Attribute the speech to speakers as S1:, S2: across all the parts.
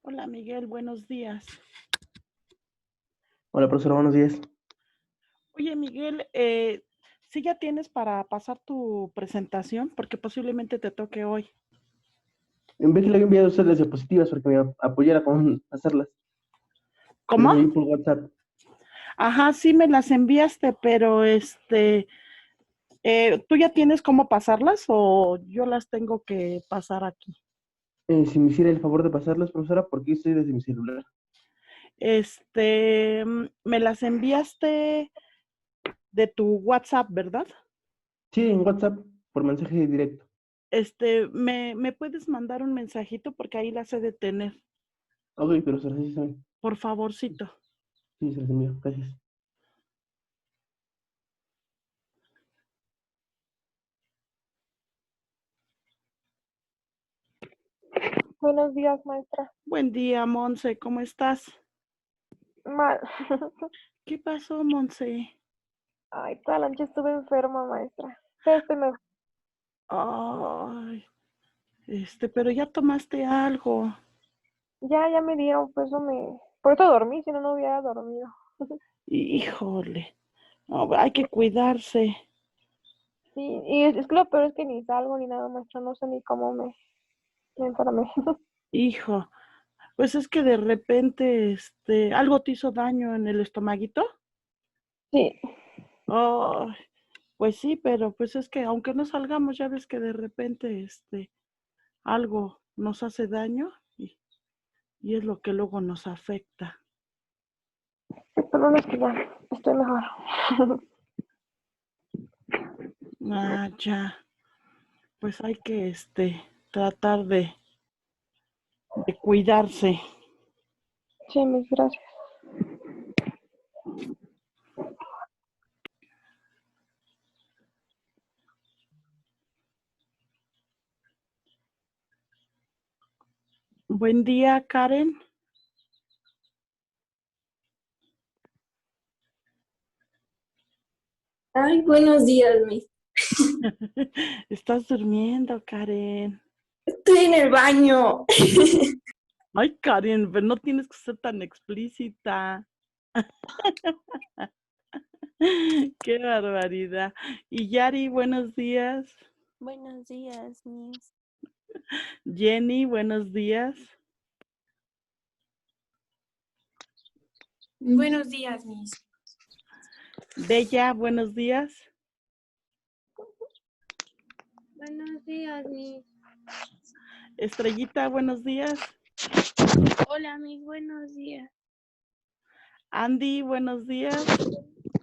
S1: Hola Miguel, buenos días.
S2: Hola, profesor, buenos días.
S1: Oye Miguel, ¿sí ya tienes para pasar tu presentación? Porque posiblemente te toque hoy.
S2: En vez que le había enviado a usted las diapositivas para que me apoyara con hacerlas. Se
S1: ¿Cómo?
S2: las envié por WhatsApp.
S1: Ajá, sí me las enviaste, pero ¿tú ya tienes cómo pasarlas o yo las tengo que pasar aquí?
S2: Si me hiciera el favor de pasarlas, profesora, porque estoy desde mi celular.
S1: Me las enviaste de tu WhatsApp, ¿verdad?
S2: Sí, en WhatsApp, por mensaje directo.
S1: ¿Me puedes mandar un mensajito? Porque ahí las he de tener.
S2: Ok, profesora, sí, está bien.
S1: Por favorcito.
S2: Sí, se las envío. Gracias.
S3: Buenos días, maestra.
S1: Buen día, Monse, ¿cómo estás?
S3: Mal.
S1: ¿Qué pasó, Monse?
S3: Ay, toda la noche estuve enferma, maestra. Pero estoy mejor.
S1: Ay, pero ya tomaste algo.
S3: Ya me dieron, por eso dormí, si no, no hubiera dormido.
S1: Híjole, no, hay que cuidarse.
S3: Sí, y es que lo peor es que ni salgo ni nada, maestra. No sé ni cómo me enfermé.
S1: Hijo, pues es que de repente, algo te hizo daño en el estomaguito.
S3: Sí,
S1: Ay, pues sí, pero pues es que aunque no salgamos, ya ves que de repente, algo nos hace daño y es lo que luego nos afecta.
S3: pero no es que ya estoy mejor.
S1: Ah, ya, pues hay que, tratar de cuidarse.
S3: Sí, mis gracias.
S1: Buen día, Karen.
S4: Ay, buenos días, Miss.
S1: Estás durmiendo, Karen.
S4: Estoy en el baño.
S1: Ay, Karen, pero no tienes que ser tan explícita. Qué barbaridad. Y Yari, buenos días.
S5: Buenos días, Miss.
S1: Jenny, buenos días.
S4: Buenos días, Miss.
S1: Bella, buenos días.
S6: Buenos días, Miss.
S1: Estrellita, buenos días.
S6: Hola, Miss. Buenos días.
S1: Andy, buenos días.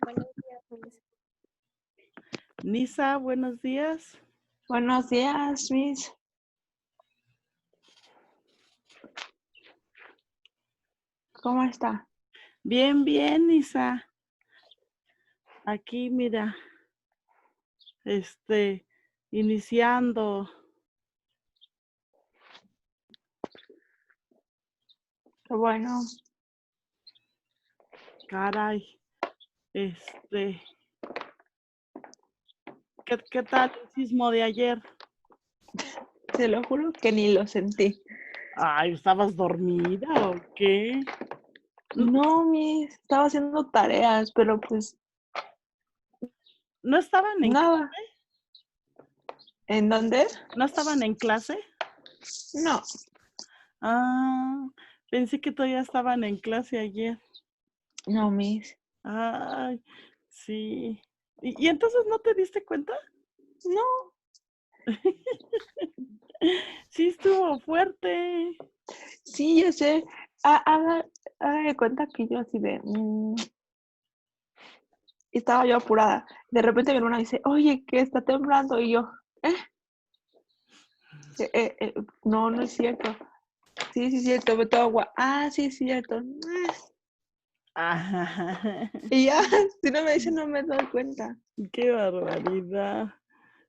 S5: Buenos días, Miss.
S1: Nisa, buenos días.
S7: Buenos días, Miss. ¿Cómo está?
S1: Bien, bien, Nisa. Aquí, mira, iniciando.
S7: Qué bueno.
S1: Caray, ¿qué tal el sismo de ayer?
S7: Te lo juro que ni lo sentí.
S1: Ay, ¿estabas dormida o qué?
S7: No, Miss, estaba haciendo tareas, pero pues
S1: ¿No estaban en
S7: nada. ¿En dónde?
S1: ¿No estaban en clase?
S7: No.
S1: Ah, pensé que todavía estaban en clase ayer.
S7: No, Miss.
S1: Ay, sí. ¿Y entonces no te diste cuenta?
S7: No.
S1: Sí, estuvo fuerte.
S7: Sí, yo sé. Haga de cuenta que yo así de... estaba yo apurada. De repente mi hermana dice, oye, que está temblando. Y yo, ¿eh? No, no es cierto. Sí, sí, es cierto. Me tomo agua. Ah, sí, es cierto.
S1: Ajá.
S7: Y ya, si no me dicen, no me doy cuenta.
S1: Qué barbaridad.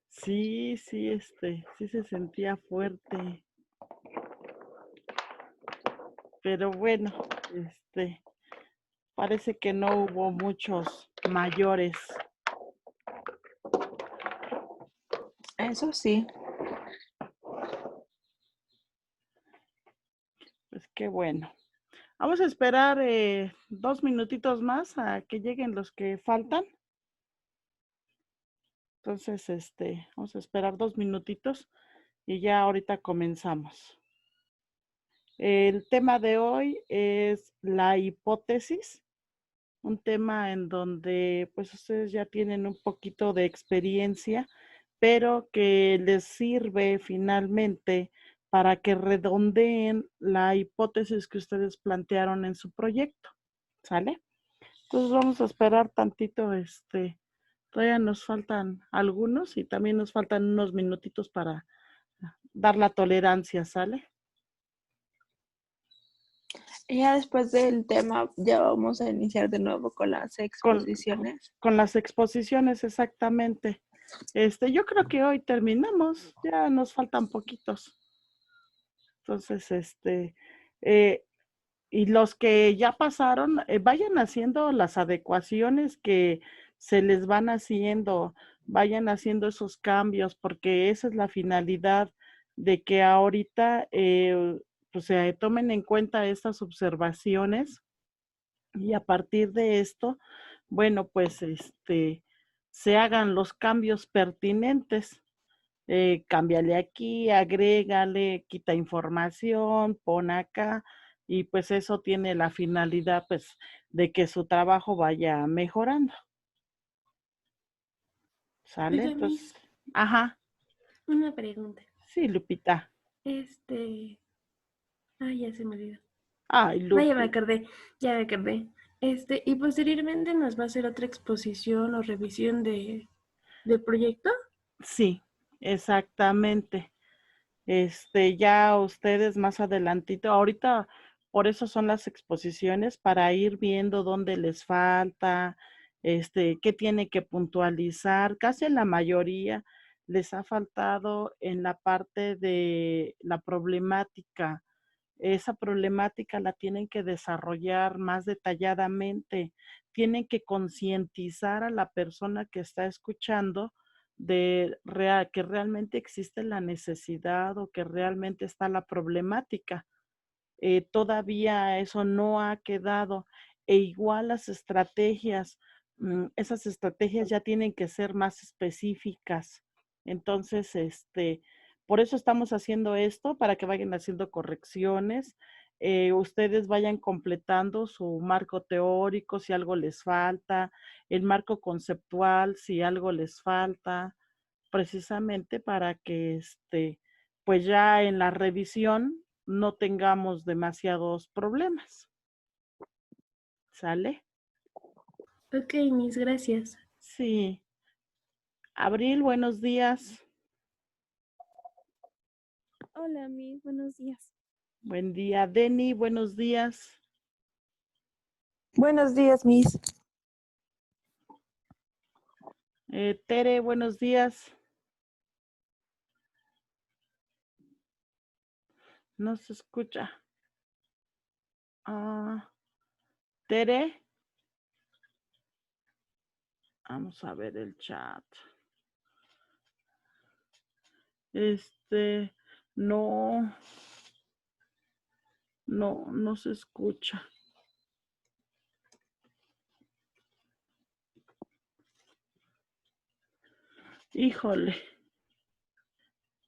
S1: Sí, sí, sí se sentía fuerte. Pero bueno, parece que no hubo muchos mayores.
S7: Eso sí.
S1: Pues qué bueno. Vamos a esperar 2 minutitos más a que lleguen los que faltan. Entonces, vamos a esperar 2 minutitos y ya ahorita comenzamos. El tema de hoy es la hipótesis, un tema en donde pues ustedes ya tienen un poquito de experiencia, pero que les sirve finalmente para que redondeen la hipótesis que ustedes plantearon en su proyecto, ¿sale? Entonces vamos a esperar tantito, todavía nos faltan algunos y también nos faltan unos minutitos para dar la tolerancia, ¿sale?
S7: Y ya después del tema, ya vamos a iniciar de nuevo con las exposiciones.
S1: Con las exposiciones, exactamente. Yo creo que hoy terminamos, ya nos faltan poquitos. Entonces, y los que ya pasaron, vayan haciendo las adecuaciones que se les van haciendo, vayan haciendo esos cambios, porque esa es la finalidad de que ahorita pues se tomen en cuenta estas observaciones y a partir de esto, bueno, pues se hagan los cambios pertinentes. Cámbiale aquí, agrégale, quita información, pon acá, y pues eso tiene la finalidad pues de que su trabajo vaya mejorando. ¿Sale?
S4: Oiga,
S1: Entonces,
S4: Miss,
S1: ajá,
S4: una pregunta.
S1: sí, Lupita.
S4: Ay, ya se me olvidó.
S1: Ay,
S4: No, ya me
S1: Lupi.
S4: acordé, ya me acordé. Y posteriormente nos va a hacer otra exposición o revisión del proyecto.
S1: Sí, exactamente. Ya ustedes más adelantito, ahorita por eso son las exposiciones, para ir viendo dónde les falta, qué tiene que puntualizar. Casi en la mayoría les ha faltado en la parte de la problemática. Esa problemática la tienen que desarrollar más detalladamente. Tienen que concientizar a la persona que está escuchando de que realmente existe la necesidad o que realmente está la problemática. Todavía eso no ha quedado. E igual las estrategias, esas estrategias ya tienen que ser más específicas. Entonces, por eso estamos haciendo esto, para que vayan haciendo correcciones. Ustedes vayan completando su marco teórico si algo les falta, el marco conceptual si algo les falta, precisamente para que pues ya en la revisión no tengamos demasiados problemas. ¿Sale?
S4: Ok, Miss, gracias.
S1: Sí. Abril, buenos días.
S5: Hola, Miss, buenos días.
S1: Buen día. Deni, buenos días.
S7: Buenos días, Miss.
S1: Tere, buenos días. No se escucha. Tere. Vamos a ver el chat. No se escucha. Híjole.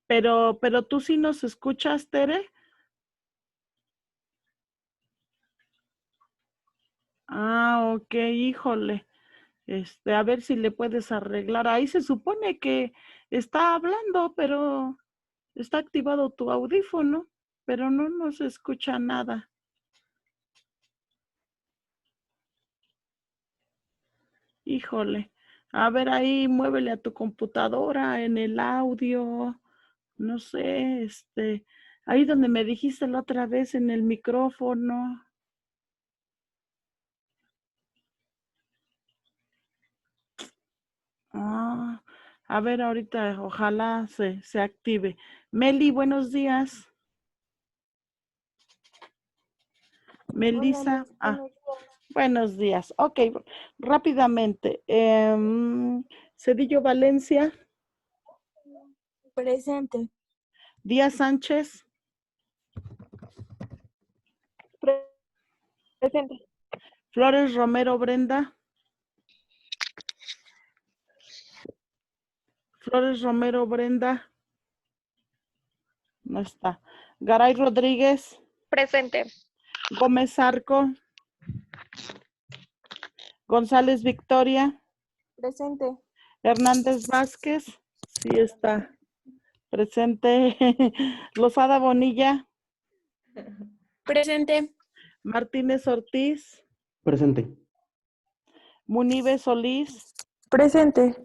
S1: Pero tú sí nos escuchas, Tere. Ok, híjole. A ver si le puedes arreglar. Ahí se supone que está hablando, pero está activado tu audífono, pero no se escucha nada. Híjole. A ver, ahí muévele a tu computadora en el audio. No sé, ahí donde me dijiste la otra vez en el micrófono. A ver, ahorita ojalá se active. Meli, buenos días. Melissa. Buenos días. Ok, rápidamente. Cedillo Valencia.
S5: Presente.
S1: Díaz Sánchez.
S3: Presente.
S1: Flores Romero Brenda. Flores Romero Brenda. No está. Garay Rodríguez.
S3: Presente.
S1: Gómez Arco. González Victoria.
S7: Presente.
S1: Hernández Vázquez. Sí está. Presente. Lozada Bonilla.
S4: Presente.
S1: Martínez Ortiz.
S2: Presente.
S1: Munive Solís.
S7: Presente.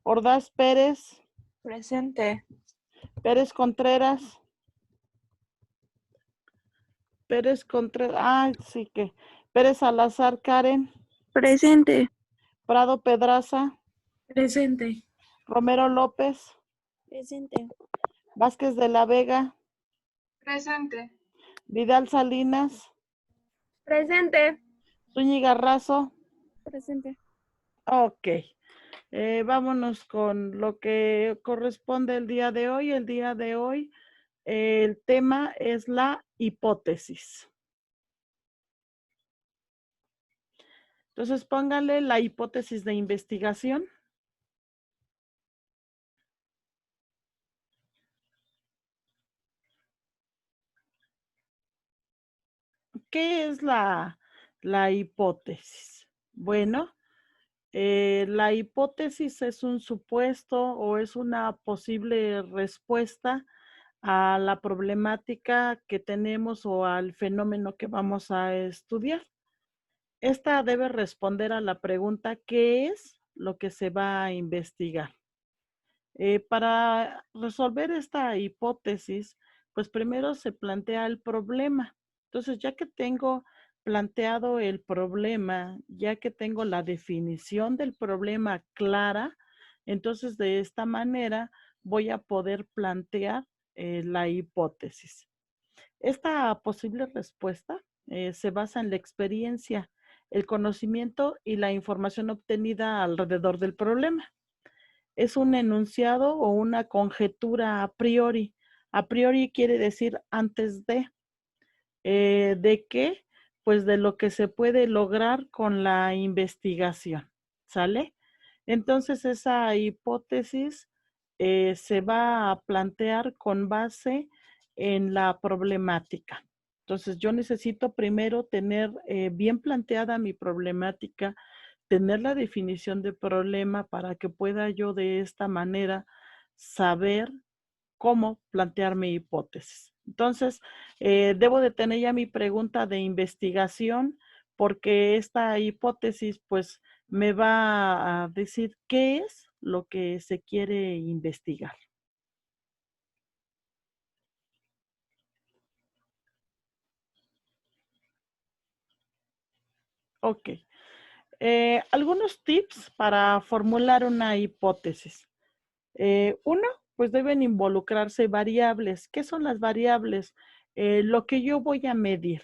S1: Ordaz Pérez.
S7: Presente.
S1: Pérez Contreras. Pérez Contreras. Ah, sí que. Pérez Salazar Karen.
S5: Presente.
S1: Prado Pedraza.
S4: Presente.
S1: Romero López.
S5: Presente.
S1: Vázquez de la Vega.
S6: Presente.
S1: Vidal Salinas.
S3: Presente.
S1: Zúñiga Razo.
S5: Presente.
S1: Ok. Vámonos con lo que corresponde el día de hoy. El día de hoy, el tema es la hipótesis. Entonces, póngale la hipótesis de investigación. ¿Qué es la hipótesis? Bueno, la hipótesis es un supuesto o es una posible respuesta a la problemática que tenemos o al fenómeno que vamos a estudiar. Esta debe responder a la pregunta, ¿qué es lo que se va a investigar? Para resolver esta hipótesis, pues primero se plantea el problema. Entonces, ya que tengo planteado el problema, ya que tengo la definición del problema clara, entonces de esta manera voy a poder plantear la hipótesis. Esta posible respuesta se basa en la experiencia, el conocimiento y la información obtenida alrededor del problema. Es un enunciado o una conjetura a priori. A priori quiere decir antes ¿de qué? Pues de lo que se puede lograr con la investigación, ¿sale? Entonces esa hipótesis se va a plantear con base en la problemática. Entonces yo necesito primero tener bien planteada mi problemática, tener la definición de problema para que pueda yo de esta manera saber cómo plantear mi hipótesis. Entonces, debo de tener ya mi pregunta de investigación porque esta hipótesis pues me va a decir qué es lo que se quiere investigar. Ok. Algunos tips para formular una hipótesis. Uno, pues deben involucrarse variables. ¿Qué son las variables? Lo que yo voy a medir.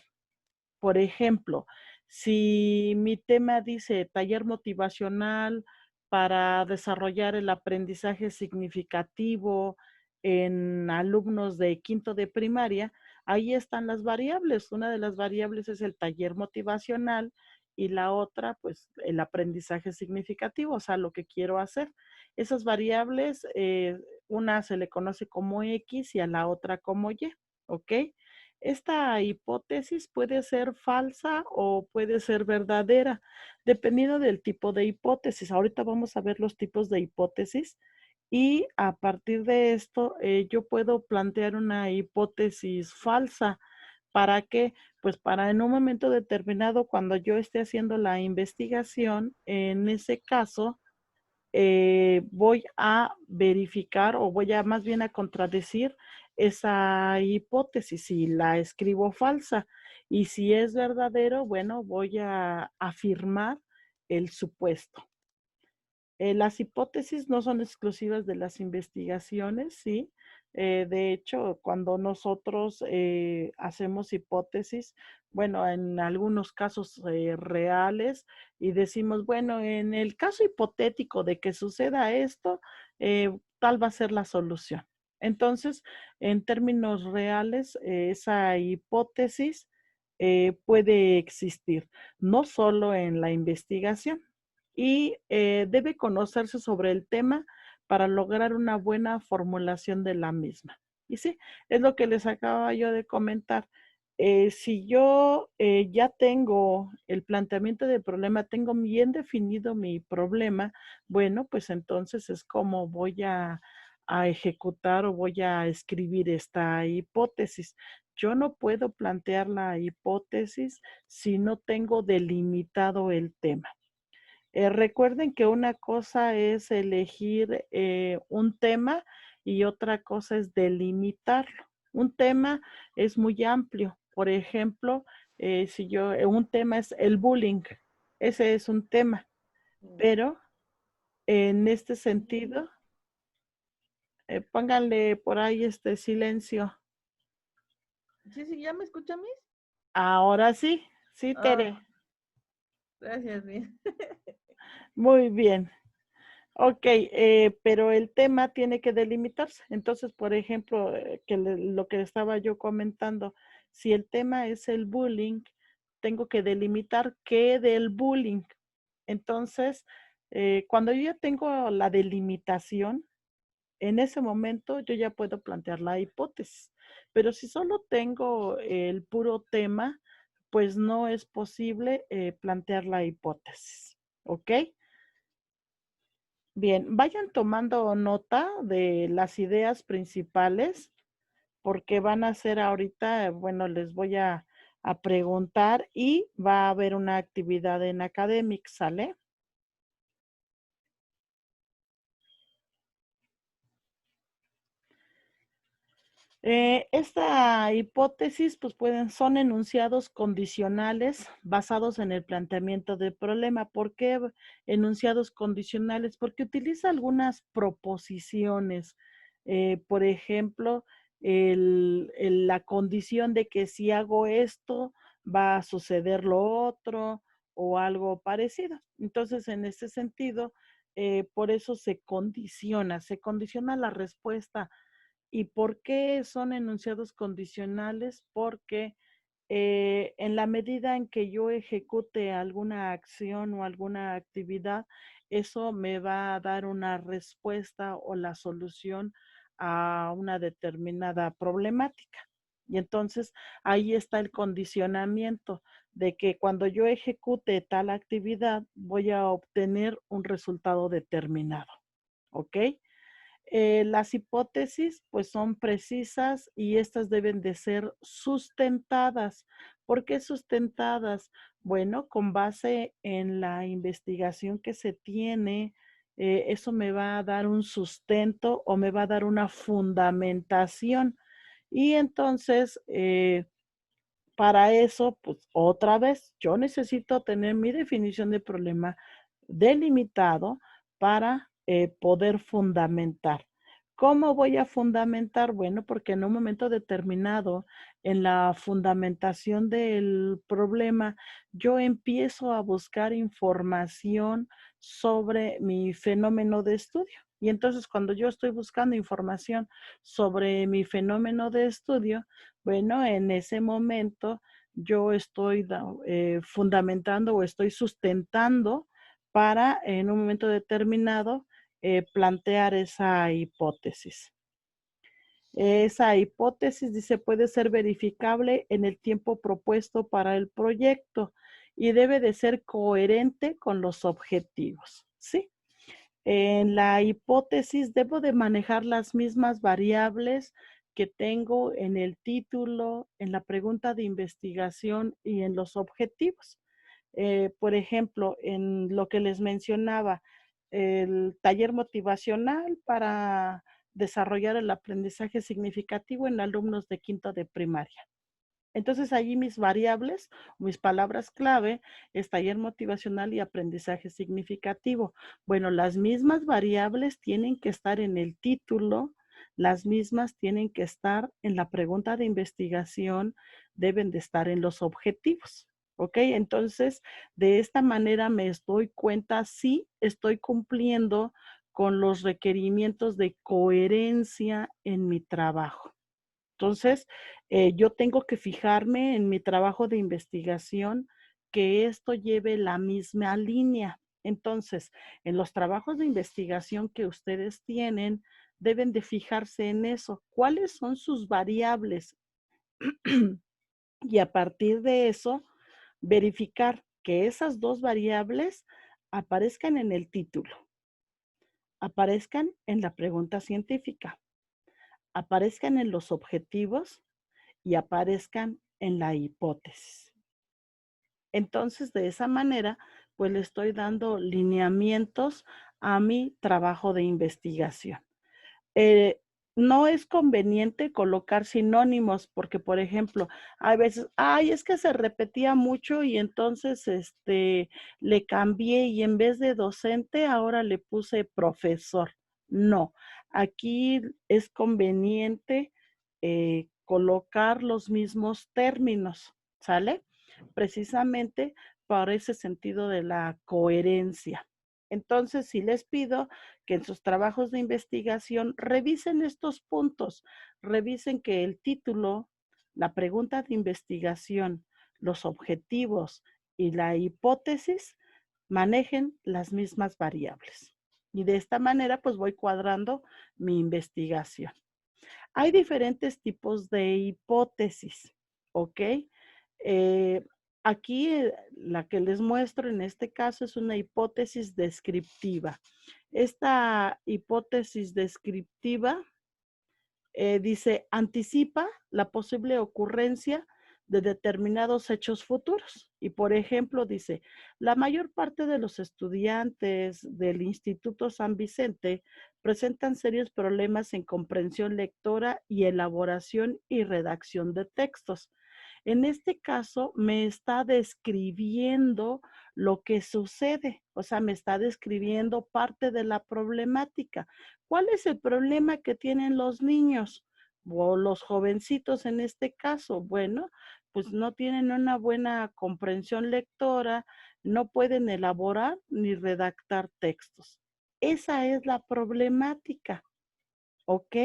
S1: Por ejemplo, si mi tema dice taller motivacional para desarrollar el aprendizaje significativo en alumnos de quinto de primaria, ahí están las variables. Una de las variables es el taller motivacional y la otra, pues, el aprendizaje significativo, o sea, lo que quiero hacer. Esas variables, una se le conoce como X y a la otra como Y, ¿ok? Esta hipótesis puede ser falsa o puede ser verdadera, dependiendo del tipo de hipótesis. Ahorita vamos a ver los tipos de hipótesis y a partir de esto yo puedo plantear una hipótesis falsa. ¿Para qué? Pues para en un momento determinado, cuando yo esté haciendo la investigación, en ese caso, voy a verificar o voy a más bien a contradecir esa hipótesis si la escribo falsa. Y si es verdadero, bueno, voy a afirmar el supuesto. Las hipótesis no son exclusivas de las investigaciones, ¿sí? De hecho, cuando nosotros hacemos hipótesis, bueno, en algunos casos reales, y decimos, bueno, en el caso hipotético de que suceda esto, tal va a ser la solución. Entonces, en términos reales, esa hipótesis puede existir, no solo en la investigación. Y debe conocerse sobre el tema para lograr una buena formulación de la misma. Y sí, es lo que les acababa yo de comentar. Si yo ya tengo el planteamiento del problema, tengo bien definido mi problema, bueno, pues entonces es como voy a ejecutar o voy a escribir esta hipótesis. Yo no puedo plantear la hipótesis si no tengo delimitado el tema. Recuerden que una cosa es elegir un tema y otra cosa es delimitarlo. Un tema es muy amplio. Por ejemplo, un tema es el bullying, ese es un tema, pero en este sentido, pónganle por ahí este silencio.
S8: Sí, ¿ya me escucha, Miss?
S1: Ahora sí, sí, Tere.
S8: Gracias, Miss.
S1: Muy bien. Ok, pero el tema tiene que delimitarse. Entonces, por ejemplo, lo que estaba yo comentando, si el tema es el bullying, tengo que delimitar qué del bullying. Entonces, cuando yo ya tengo la delimitación, en ese momento yo ya puedo plantear la hipótesis. Pero si solo tengo el puro tema, pues no es posible plantear la hipótesis. ¿Ok? Bien, vayan tomando nota de las ideas principales porque van a ser ahorita, bueno, les voy a preguntar y va a haber una actividad en Academics, ¿sale? Esta hipótesis, pues son enunciados condicionales basados en el planteamiento del problema. ¿Por qué enunciados condicionales? Porque utiliza algunas proposiciones. Por ejemplo, la condición de que si hago esto, va a suceder lo otro o algo parecido. Entonces, en ese sentido, por eso se condiciona la respuesta. ¿Y por qué son enunciados condicionales? Porque en la medida en que yo ejecute alguna acción o alguna actividad, eso me va a dar una respuesta o la solución a una determinada problemática. Y entonces ahí está el condicionamiento de que cuando yo ejecute tal actividad voy a obtener un resultado determinado. ¿Ok? Las hipótesis pues son precisas y estas deben de ser sustentadas. ¿Por qué sustentadas? Bueno, con base en la investigación que se tiene, eso me va a dar un sustento o me va a dar una fundamentación. Y entonces, para eso, pues otra vez, yo necesito tener mi definición de problema delimitado para poder fundamentar. ¿Cómo voy a fundamentar? Bueno, porque en un momento determinado, en la fundamentación del problema, yo empiezo a buscar información sobre mi fenómeno de estudio. Y entonces cuando yo estoy buscando información sobre mi fenómeno de estudio, bueno, en ese momento yo estoy fundamentando o estoy sustentando para en un momento determinado plantear esa hipótesis. Esa hipótesis, dice, puede ser verificable en el tiempo propuesto para el proyecto y debe de ser coherente con los objetivos, ¿sí? En la hipótesis debo de manejar las mismas variables que tengo en el título, en la pregunta de investigación y en los objetivos. Por ejemplo, en lo que les mencionaba, el taller motivacional para desarrollar el aprendizaje significativo en alumnos de quinto de primaria. Entonces, allí mis variables, mis palabras clave es taller motivacional y aprendizaje significativo. Bueno, las mismas variables tienen que estar en el título, las mismas tienen que estar en la pregunta de investigación, deben de estar en los objetivos. ¿Ok? Entonces, de esta manera me doy cuenta si estoy cumpliendo con los requerimientos de coherencia en mi trabajo. Entonces, yo tengo que fijarme en mi trabajo de investigación que esto lleve la misma línea. Entonces, en los trabajos de investigación que ustedes tienen, deben de fijarse en eso. ¿Cuáles son sus variables? Y a partir de eso, verificar que esas dos variables aparezcan en el título, aparezcan en la pregunta científica, aparezcan en los objetivos y aparezcan en la hipótesis. Entonces, de esa manera, pues le estoy dando lineamientos a mi trabajo de investigación. No es conveniente colocar sinónimos porque, por ejemplo, a veces, ay, es que se repetía mucho y entonces le cambié y en vez de docente ahora le puse profesor. No, aquí es conveniente colocar los mismos términos, ¿sale? Precisamente por ese sentido de la coherencia. Entonces, sí les pido que en sus trabajos de investigación revisen estos puntos, revisen que el título, la pregunta de investigación, los objetivos y la hipótesis manejen las mismas variables. Y de esta manera, pues voy cuadrando mi investigación. Hay diferentes tipos de hipótesis, ¿ok? Aquí la que les muestro en este caso es una hipótesis descriptiva. Esta hipótesis descriptiva dice, anticipa la posible ocurrencia de determinados hechos futuros. Y por ejemplo, dice, la mayor parte de los estudiantes del Instituto San Vicente presentan serios problemas en comprensión lectora y elaboración y redacción de textos. En este caso, me está describiendo lo que sucede, o sea, me está describiendo parte de la problemática. ¿Cuál es el problema que tienen los niños o los jovencitos en este caso? Bueno, pues no tienen una buena comprensión lectora, no pueden elaborar ni redactar textos. Esa es la problemática, ¿ok?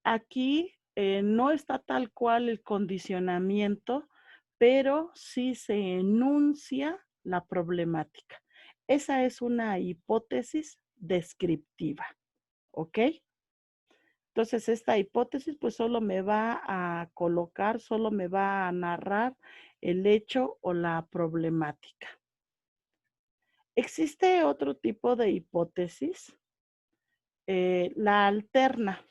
S1: Aquí no está tal cual el condicionamiento, pero sí se enuncia la problemática. Esa es una hipótesis descriptiva, ¿ok? Entonces, esta hipótesis pues solo me va a colocar, solo me va a narrar el hecho o la problemática. Existe otro tipo de hipótesis, la alterna.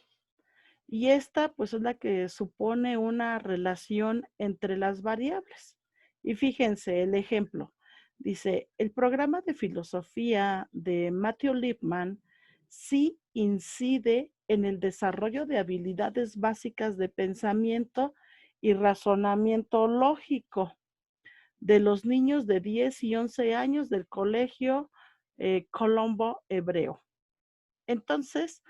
S1: Y esta pues es la que supone una relación entre las variables. Y fíjense el ejemplo. Dice, el programa de filosofía de Matthew Lipman sí incide en el desarrollo de habilidades básicas de pensamiento y razonamiento lógico de los niños de 10 y 11 años del colegio Colombo Hebreo. Entonces,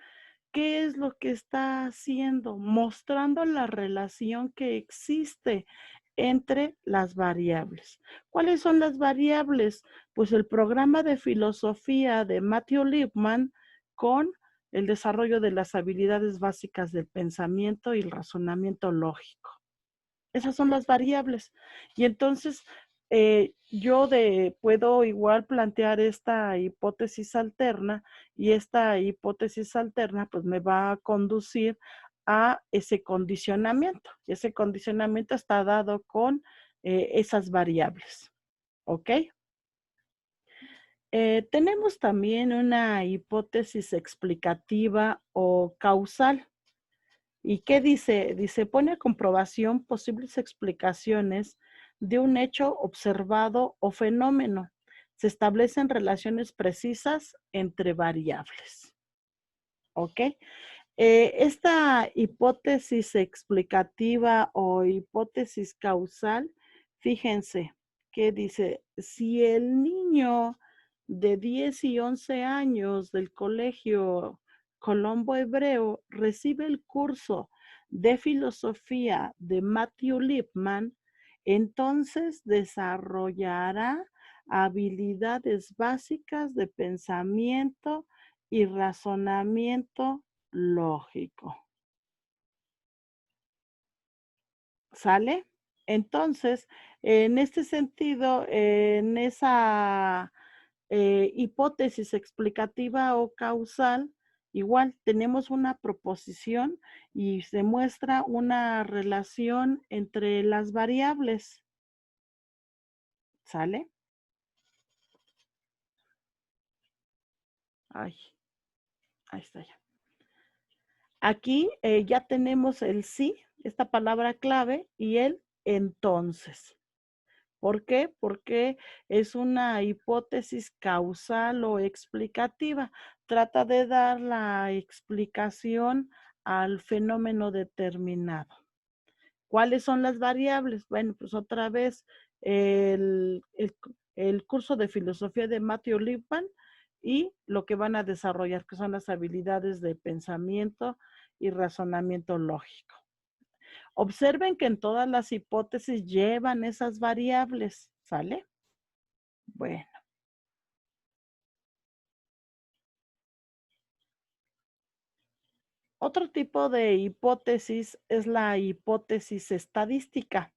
S1: ¿qué es lo que está haciendo? Mostrando la relación que existe entre las variables. ¿Cuáles son las variables? Pues el programa de filosofía de Matthew Lipman con el desarrollo de las habilidades básicas del pensamiento y el razonamiento lógico. Esas son las variables. Y entonces yo puedo igual plantear esta hipótesis alterna y esta hipótesis alterna pues me va a conducir a ese condicionamiento. Y ese condicionamiento está dado con esas variables. ¿Ok? Tenemos también una hipótesis explicativa o causal. ¿Y qué dice? Dice, pone a comprobación posibles explicaciones de un hecho observado o fenómeno. Se establecen relaciones precisas entre variables. ¿Ok? Esta hipótesis explicativa o hipótesis causal, fíjense que dice, si el niño de 10 y 11 años del colegio Colombo Hebreo recibe el curso de filosofía de Matthew Lipman, entonces desarrollará habilidades básicas de pensamiento y razonamiento lógico. ¿Sale? Entonces, en este sentido, en esa hipótesis explicativa o causal, igual tenemos una proposición y se muestra una relación entre las variables. ¿Sale? Ay, ahí está ya. Aquí ya tenemos el sí, esta palabra clave, y el entonces. ¿Por qué? Porque es una hipótesis causal o explicativa. Trata de dar la explicación al fenómeno determinado. ¿Cuáles son las variables? Bueno, pues otra vez el curso de filosofía de Matthew Lipman y lo que van a desarrollar, que son las habilidades de pensamiento y razonamiento lógico. Observen que en todas las hipótesis llevan esas variables, ¿sale? Bueno. Otro tipo de hipótesis es la hipótesis estadística.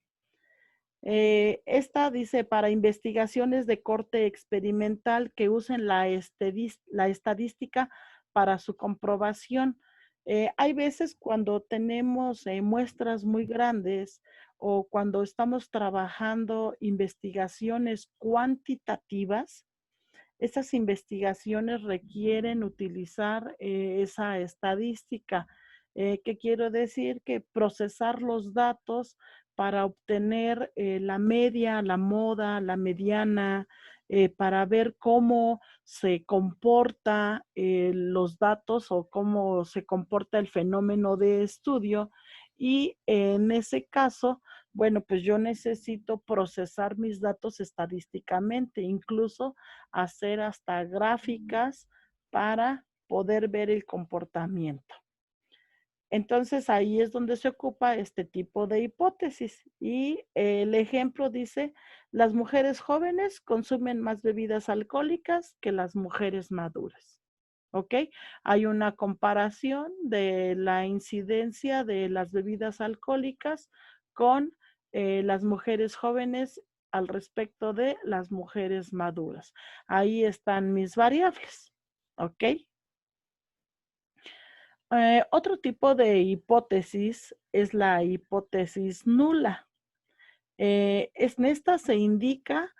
S1: Esta dice para investigaciones de corte experimental que usen la estadística para su comprobación. Hay veces cuando tenemos muestras muy grandes o cuando estamos trabajando investigaciones cuantitativas, estas investigaciones requieren utilizar esa estadística. ¿Qué quiero decir? Que procesar los datos para obtener la media, la moda, la mediana, para ver cómo se comporta los datos o cómo se comporta el fenómeno de estudio. Y en ese caso, bueno, pues yo necesito procesar mis datos estadísticamente, incluso hacer hasta gráficas para poder ver el comportamiento. Entonces ahí es donde se ocupa este tipo de hipótesis. Y el ejemplo dice, las mujeres jóvenes consumen más bebidas alcohólicas que las mujeres maduras. ¿Ok? Hay una comparación de la incidencia de las bebidas alcohólicas con las mujeres jóvenes al respecto de las mujeres maduras. Ahí están mis variables. ¿Ok? Otro tipo de hipótesis es la hipótesis nula. En esta se indica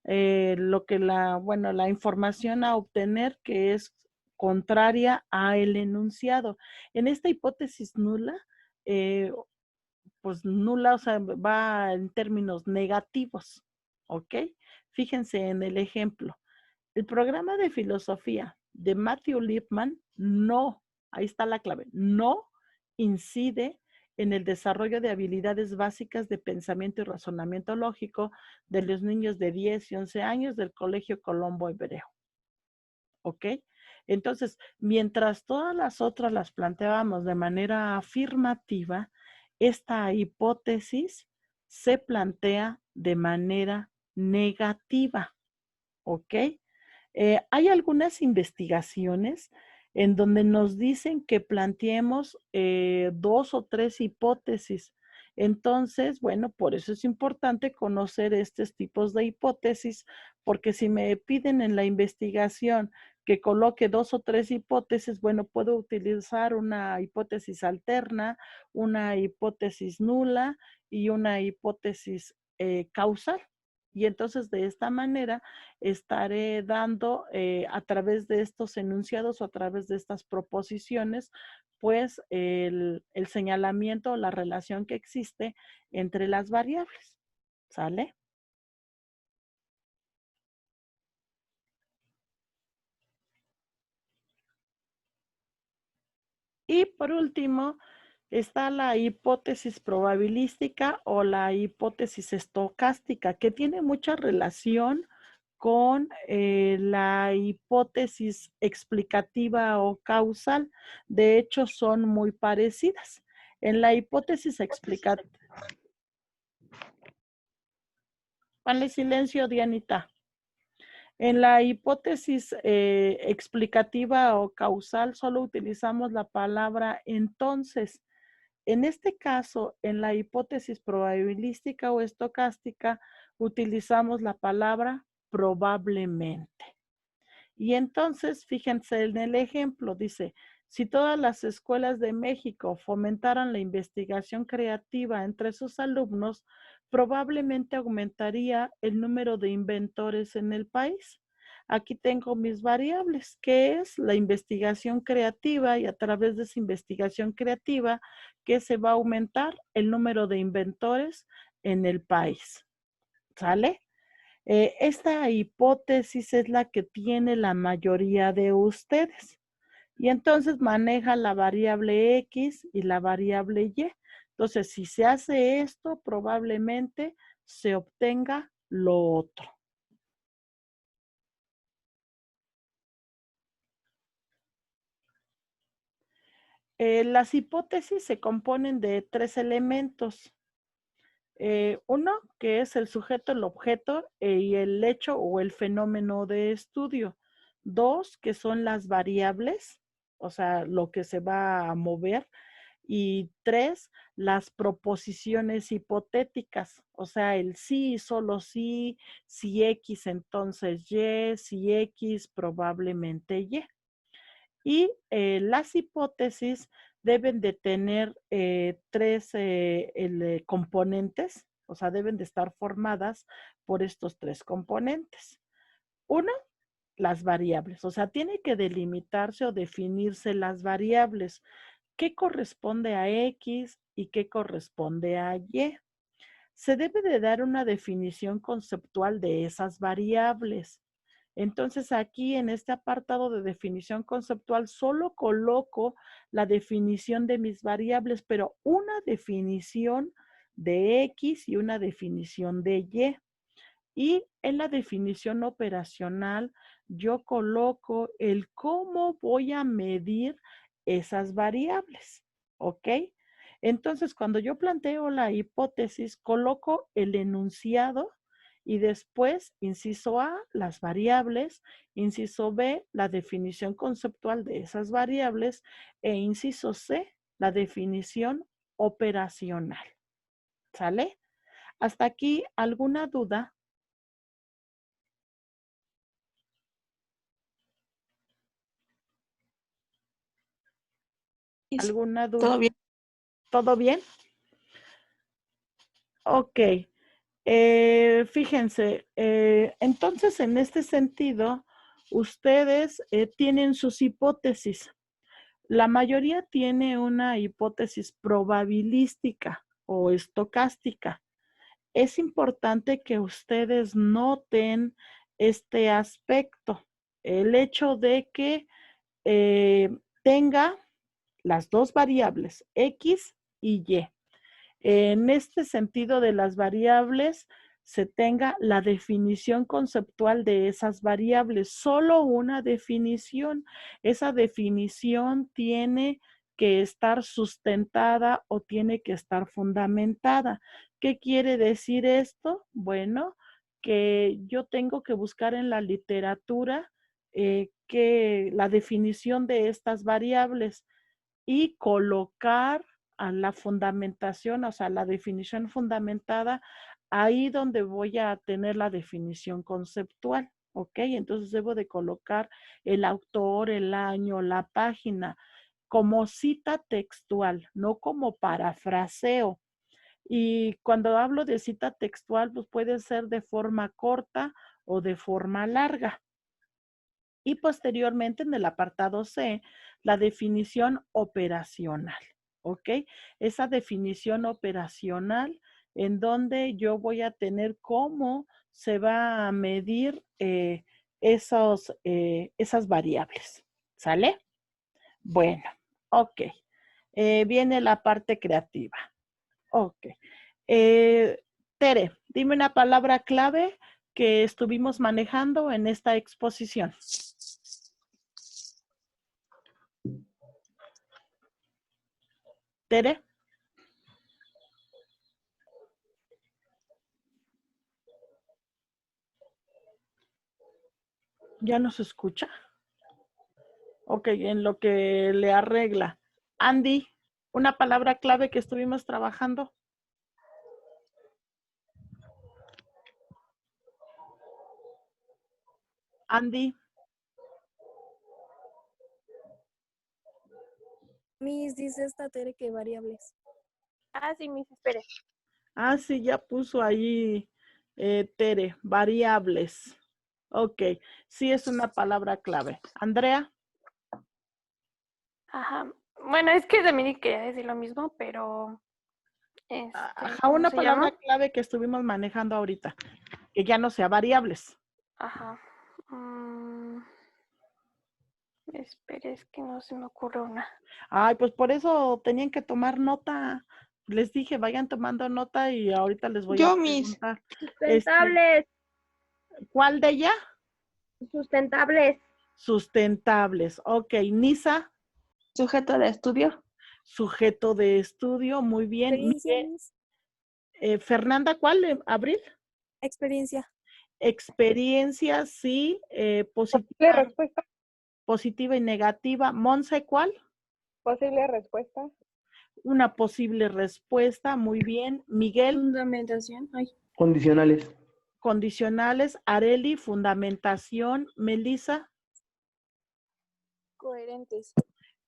S1: lo que la información a obtener que es contraria a el enunciado. En esta hipótesis nula, pues nula, o sea, va en términos negativos, ¿ok? Fíjense en el ejemplo. El programa de filosofía de Matthew Lipman no, ahí está la clave, no incide en el desarrollo de habilidades básicas de pensamiento y razonamiento lógico de los niños de 10 y 11 años del Colegio Colombo Hebreo. ¿Ok? Entonces, mientras todas las otras las planteábamos de manera afirmativa, esta hipótesis se plantea de manera negativa. ¿Ok? Hay algunas investigaciones en donde nos dicen que planteemos 2 o 3 hipótesis. Entonces, bueno, por eso es importante conocer estos tipos de hipótesis, porque si me piden en la investigación que coloque 2 o 3 hipótesis, bueno, puedo utilizar una hipótesis alterna, una hipótesis nula y una hipótesis causal. Y entonces de esta manera estaré dando a través de estos enunciados o a través de estas proposiciones, pues el señalamiento, la relación que existe entre las variables. ¿Sale? Y por último, está la hipótesis probabilística o la hipótesis estocástica, que tiene mucha relación con la hipótesis explicativa o causal. De hecho, son muy parecidas. En la hipótesis explicativa. Ponle silencio, Dianita. En la hipótesis explicativa o causal solo utilizamos la palabra entonces. en este caso, en la hipótesis probabilística o estocástica, utilizamos la palabra probablemente. Y entonces, fíjense en el ejemplo, dice, si todas las escuelas de México fomentaran la investigación creativa entre sus alumnos, probablemente aumentaría el número de inventores en el país. Aquí tengo mis variables, que es la investigación creativa, y a través de esa investigación creativa, que se va a aumentar el número de inventores en el país. ¿Sale? Esta hipótesis es la que tiene la mayoría de ustedes. Y entonces maneja la variable X y la variable Y. Entonces, si se hace esto, probablemente se obtenga lo otro. Las hipótesis se componen de 3 elementos. Uno, que es el sujeto, el objeto y el hecho o el fenómeno de estudio. 2, que son las variables, o sea, lo que se va a mover. Y 3, las proposiciones hipotéticas, o sea, el sí, solo sí, si X, entonces Y, si X, probablemente Y. Y las hipótesis deben de tener 3 componentes, o sea, deben de estar formadas por estos 3 componentes. Uno, las variables, o sea, tiene que delimitarse o definirse las variables. ¿Qué corresponde a X y qué corresponde a Y? Se debe de dar una definición conceptual de esas variables. Entonces aquí en este apartado de definición conceptual solo coloco la definición de mis variables, pero una definición de X y una definición de Y. Y en la definición operacional yo coloco el cómo voy a medir esas variables, ¿ok? Entonces, cuando yo planteo la hipótesis, coloco el enunciado y después, inciso A, las variables, inciso B, la definición conceptual de esas variables e inciso C, la definición operacional. ¿Sale? ¿Hasta aquí alguna duda? ¿Alguna duda?
S7: ¿Todo bien?
S1: ¿Todo bien? Ok. Fíjense, entonces en este sentido, ustedes tienen sus hipótesis. La mayoría tiene una hipótesis probabilística o estocástica. Es importante que ustedes noten este aspecto, el hecho de que tenga las 2 variables, X y Y. En este sentido de las variables, se tenga la definición conceptual de esas variables, solo una definición. Esa definición tiene que estar sustentada o tiene que estar fundamentada. ¿Qué quiere decir esto? Bueno, que yo tengo que buscar en la literatura que la definición de estas variables y colocar a la fundamentación, o sea, la definición fundamentada, ahí donde voy a tener la definición conceptual, ¿ok? Entonces debo de colocar el autor, el año, la página, como cita textual, no como parafraseo. Y cuando hablo de cita textual, pues puede ser de forma corta o de forma larga. Y posteriormente en el apartado C, la definición operacional, ¿ok? Esa definición operacional en donde yo voy a tener cómo se va a medir esas variables, ¿sale? Bueno, ok. Viene la parte creativa. Ok. Tere, dime una palabra clave que estuvimos manejando en esta exposición. Tere. ¿Ya nos escucha? Ok, en lo que le arregla. Andy, Una palabra clave que estuvimos trabajando. Andy.
S5: Miss, dice esta Tere que variables.
S3: Ah, sí, mis, espere.
S1: Ah, sí, ya puso ahí Tere, variables. Ok, sí es una palabra clave. Andrea.
S3: Ajá. Bueno, es que Dominique quería decir lo mismo, pero
S1: Ajá,
S3: ¿cómo
S1: una
S3: se
S1: palabra
S3: llama?
S1: clave que estuvimos manejando ahorita, que ya no sea variables.
S3: Ajá. Espere, es que no se me ocurre una.
S1: Ay, pues por eso tenían que tomar nota. Les dije, vayan tomando nota y ahorita les voy a
S7: Yo, Miss.
S1: preguntar.
S3: Sustentables.
S1: ¿Cuál de ella?
S3: Sustentables.
S1: Sustentables. Ok, Nisa,
S7: Sujeto de estudio.
S1: sujeto de estudio, muy bien.
S5: Experiencia,
S1: Miguel,
S5: Miss.
S1: Fernanda, ¿cuál? ¿Abril?
S5: Experiencia.
S1: Experiencia, sí.
S3: Posible respuesta.
S1: Positiva y negativa. Monse, ¿cuál?
S3: Posible respuesta.
S1: Una posible respuesta, muy bien. Miguel,
S4: Fundamentación. Ay.
S2: Condicionales.
S1: condicionales. Areli, fundamentación. Melissa,
S5: Coherentes.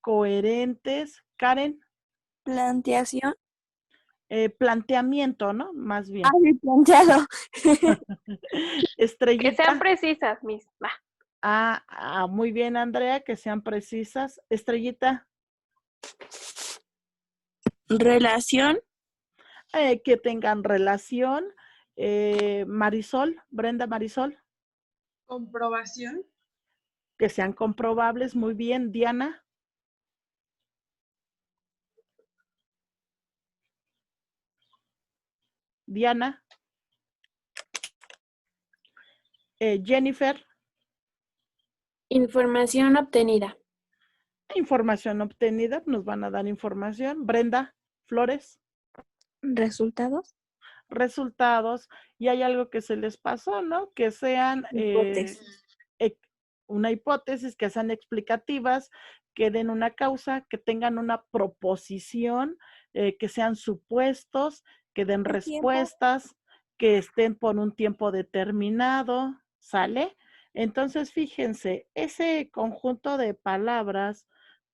S1: coherentes. Karen,
S5: Planteación.
S1: planteamiento, ¿no? Más bien.
S5: Planteado.
S3: Que
S1: Estrellita.
S3: sean precisas, mis.
S1: Muy bien, Andrea, que sean precisas. Estrellita,
S5: Relación.
S1: que tengan relación. Marisol, Brenda Marisol,
S6: Comprobación.
S1: que sean comprobables. Muy bien. Diana, Diana. Jennifer,
S4: Información obtenida.
S1: información obtenida, nos van a dar información. Brenda Flores,
S5: Resultados.
S1: resultados. Y hay algo que se les pasó, ¿no? Que sean
S5: Hipótesis.
S1: una hipótesis, que sean explicativas, que den una causa, que tengan una proposición, que sean supuestos, que den
S5: El tiempo.
S1: respuestas, que estén por un tiempo determinado, ¿sale? Entonces, fíjense, ese conjunto de palabras,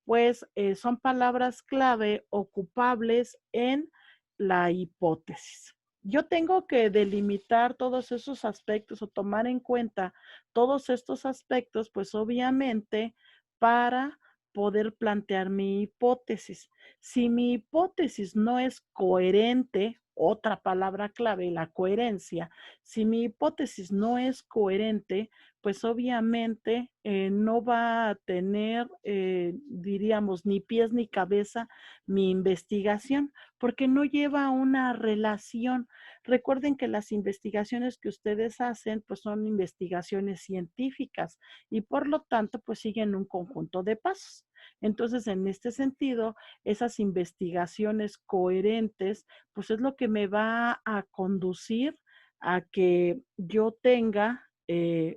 S1: pues son palabras clave ocupables en la hipótesis. Yo tengo que delimitar todos esos aspectos o tomar en cuenta todos estos aspectos, pues obviamente para poder plantear mi hipótesis. Si mi hipótesis no es coherente, otra palabra clave, la coherencia, si mi hipótesis no es coherente, pues obviamente no va a tener, diríamos, ni pies ni cabeza mi investigación, porque no lleva una relación. Recuerden que las investigaciones que ustedes hacen, pues son investigaciones científicas y por lo tanto, pues siguen un conjunto de pasos. Entonces, en este sentido, esas investigaciones coherentes, pues es lo que me va a conducir a que yo tenga,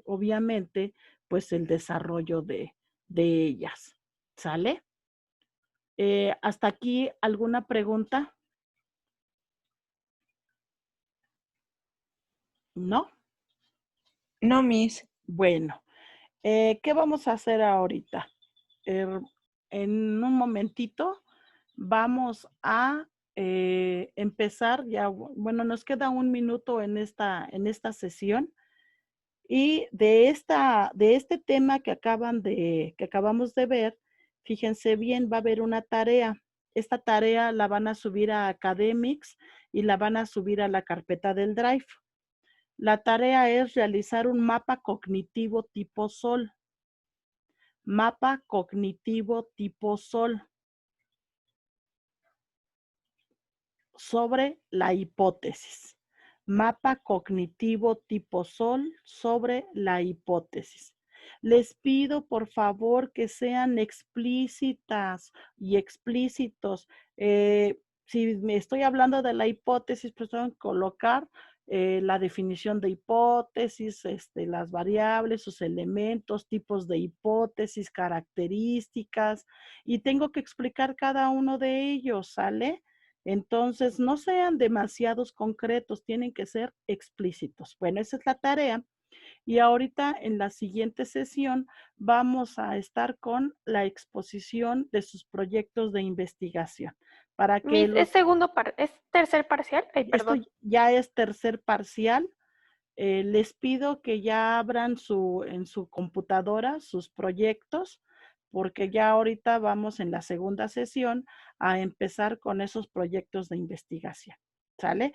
S1: obviamente, pues el desarrollo de ellas. ¿Sale? ¿Hasta aquí alguna pregunta? ¿No?
S7: No, Miss.
S1: Bueno, ¿qué vamos a hacer ahorita? En un momentito vamos a empezar ya, bueno, nos queda un minuto en esta sesión y de este tema que acabamos de ver, fíjense bien, va a haber una tarea. Esta tarea la van a subir a Academics y la van a subir a la carpeta del Drive. La tarea es realizar un mapa cognitivo tipo SOL. Mapa cognitivo tipo SOL. Sobre la hipótesis. Mapa cognitivo tipo SOL sobre la hipótesis. Les pido por favor que sean explícitas y explícitos. Si me estoy hablando de la hipótesis, pues tengo que colocar la definición de hipótesis, las variables, sus elementos, tipos de hipótesis, características, y tengo que explicar cada uno de ellos, ¿sale? Entonces, no sean demasiados concretos, tienen que ser explícitos. Bueno, esa es la tarea. Y ahorita en la siguiente sesión vamos a estar con la exposición de sus proyectos de investigación. Para que
S3: ¿Es es tercer parcial? Ay,
S1: esto
S3: perdón.
S1: ya es tercer parcial. Les pido que ya abran en su computadora sus proyectos, porque ya ahorita vamos en la segunda sesión a empezar con esos proyectos de investigación. ¿Sale?